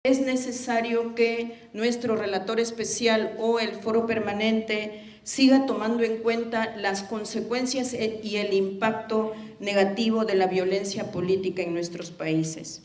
Es necesario que nuestro relator especial o el foro permanente siga tomando en cuenta las consecuencias y el impacto negativo de la violencia política en nuestros países.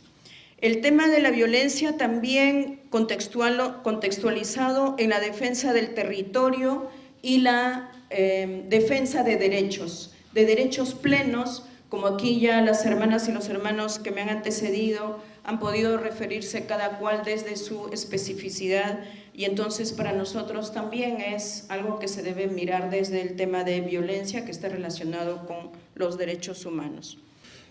El tema de la violencia también contextualizado en la defensa del territorio y la defensa de derechos plenos, como aquí ya las hermanas y los hermanos que me han antecedido han podido referirse cada cual desde su especificidad, y entonces para nosotros también es algo que se debe mirar desde el tema de violencia que está relacionado con los derechos humanos.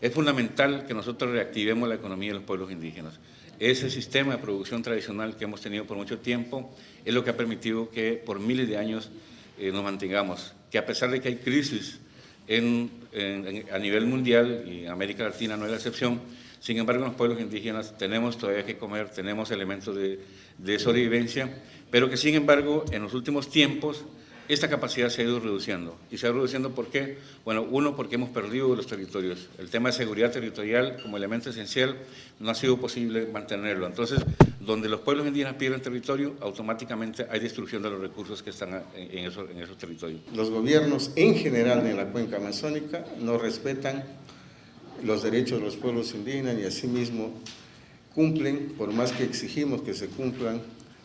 Es fundamental que nosotros reactivemos la economía de los pueblos indígenas. Ese sistema de producción tradicional que hemos tenido por mucho tiempo es lo que ha permitido que por miles de años nos mantengamos, que a pesar de que hay crisis a nivel mundial, y en América Latina no es la excepción, sin embargo, en los pueblos indígenas tenemos todavía que comer, tenemos elementos de sobrevivencia, pero que sin embargo, en los últimos tiempos, esta capacidad se ha ido reduciendo. ¿Y se ha ido reduciendo por qué? Bueno, uno, porque hemos perdido los territorios. El tema de seguridad territorial como elemento esencial no ha sido posible mantenerlo. Entonces, donde los pueblos indígenas pierden territorio, automáticamente hay destrucción de los recursos que están en esos territorios. Los gobiernos en general de la cuenca amazónica no respetan los derechos de los pueblos indígenas y asimismo cumplen, por más que exigimos que se cumplan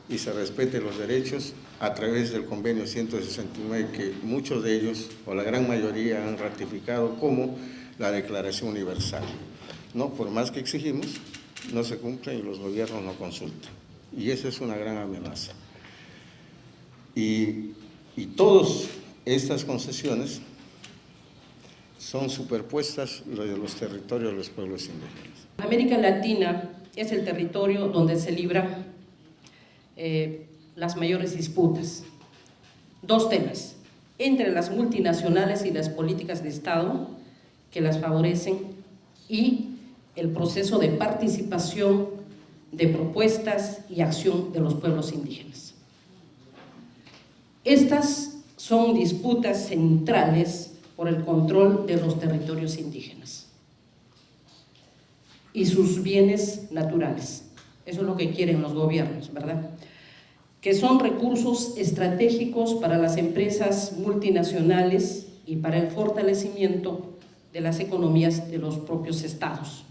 y se respeten los derechos a través del convenio 169, que muchos de ellos, o la gran mayoría, han ratificado como la Declaración Universal. No, por más que exigimos, no se cumple y los gobiernos no consultan. Y esa es una gran amenaza. Y todas estas concesiones son superpuestas de los territorios de los pueblos indígenas. América Latina es el territorio donde se libran las mayores disputas. Dos temas: entre las multinacionales y las políticas de Estado que las favorecen, y el proceso de participación de propuestas y acción de los pueblos indígenas. Estas son disputas centrales por el control de los territorios indígenas y sus bienes naturales. Eso es lo que quieren los gobiernos, ¿verdad? Que son recursos estratégicos para las empresas multinacionales y para el fortalecimiento de las economías de los propios estados.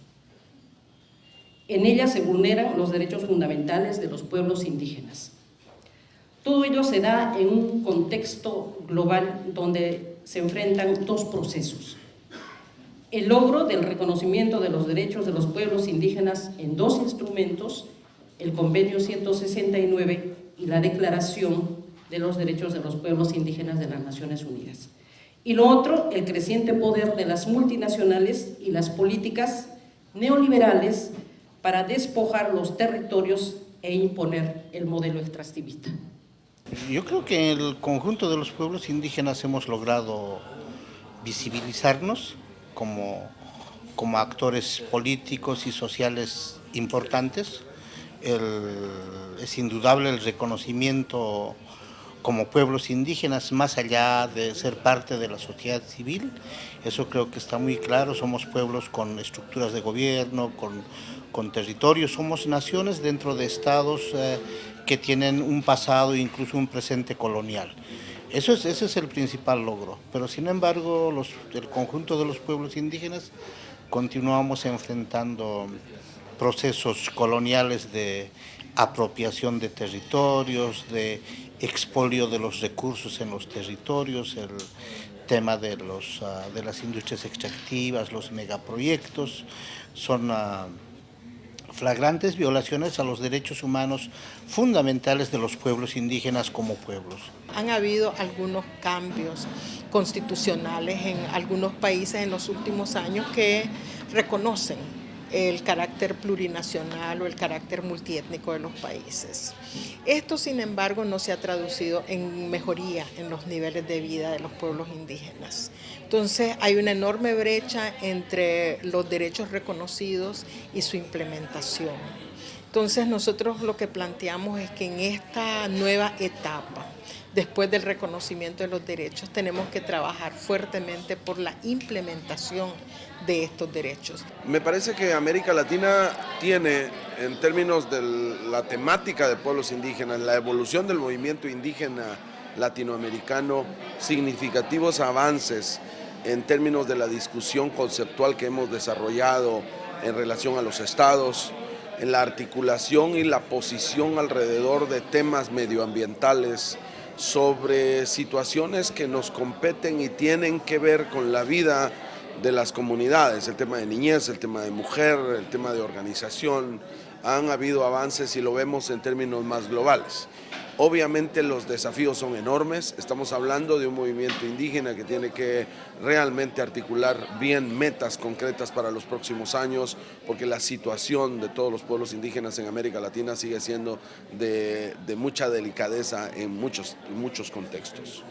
En ellas se vulneran los derechos fundamentales de los pueblos indígenas. Todo ello se da en un contexto global donde se enfrentan dos procesos: el logro del reconocimiento de los derechos de los pueblos indígenas en dos instrumentos, el Convenio 169 y la Declaración de los Derechos de los Pueblos Indígenas de las Naciones Unidas. Y lo otro, el creciente poder de las multinacionales y las políticas neoliberales para despojar los territorios e imponer el modelo extractivista. Yo creo que el conjunto de los pueblos indígenas hemos logrado visibilizarnos como actores políticos y sociales importantes. Es indudable el reconocimiento como pueblos indígenas, más allá de ser parte de la sociedad civil. Eso creo que está muy claro. Somos pueblos con estructuras de gobierno, con territorios, somos naciones dentro de estados que tienen un pasado e incluso un presente colonial. Ese es el principal logro, pero sin embargo el conjunto de los pueblos indígenas continuamos enfrentando procesos coloniales de apropiación de territorios, de expolio de los recursos en los territorios, el tema de las industrias extractivas, los megaproyectos, son flagrantes violaciones a los derechos humanos fundamentales de los pueblos indígenas como pueblos. Han habido algunos cambios constitucionales en algunos países en los últimos años que reconocen el carácter plurinacional o el carácter multiétnico de los países. Esto, sin embargo, no se ha traducido en mejoría en los niveles de vida de los pueblos indígenas. Entonces, hay una enorme brecha entre los derechos reconocidos y su implementación. Entonces, nosotros lo que planteamos es que en esta nueva etapa, después del reconocimiento de los derechos, tenemos que trabajar fuertemente por la implementación de estos derechos. Me parece que América Latina tiene en términos de la temática de pueblos indígenas, la evolución del movimiento indígena latinoamericano, significativos avances en términos de la discusión conceptual que hemos desarrollado en relación a los estados, en la articulación y la posición alrededor de temas medioambientales, sobre situaciones que nos competen y tienen que ver con la vida de las comunidades, el tema de niñez, el tema de mujer, el tema de organización. Han habido avances y lo vemos en términos más globales. Obviamente los desafíos son enormes, estamos hablando de un movimiento indígena que tiene que realmente articular bien metas concretas para los próximos años, porque la situación de todos los pueblos indígenas en América Latina sigue siendo de mucha delicadeza en muchos contextos.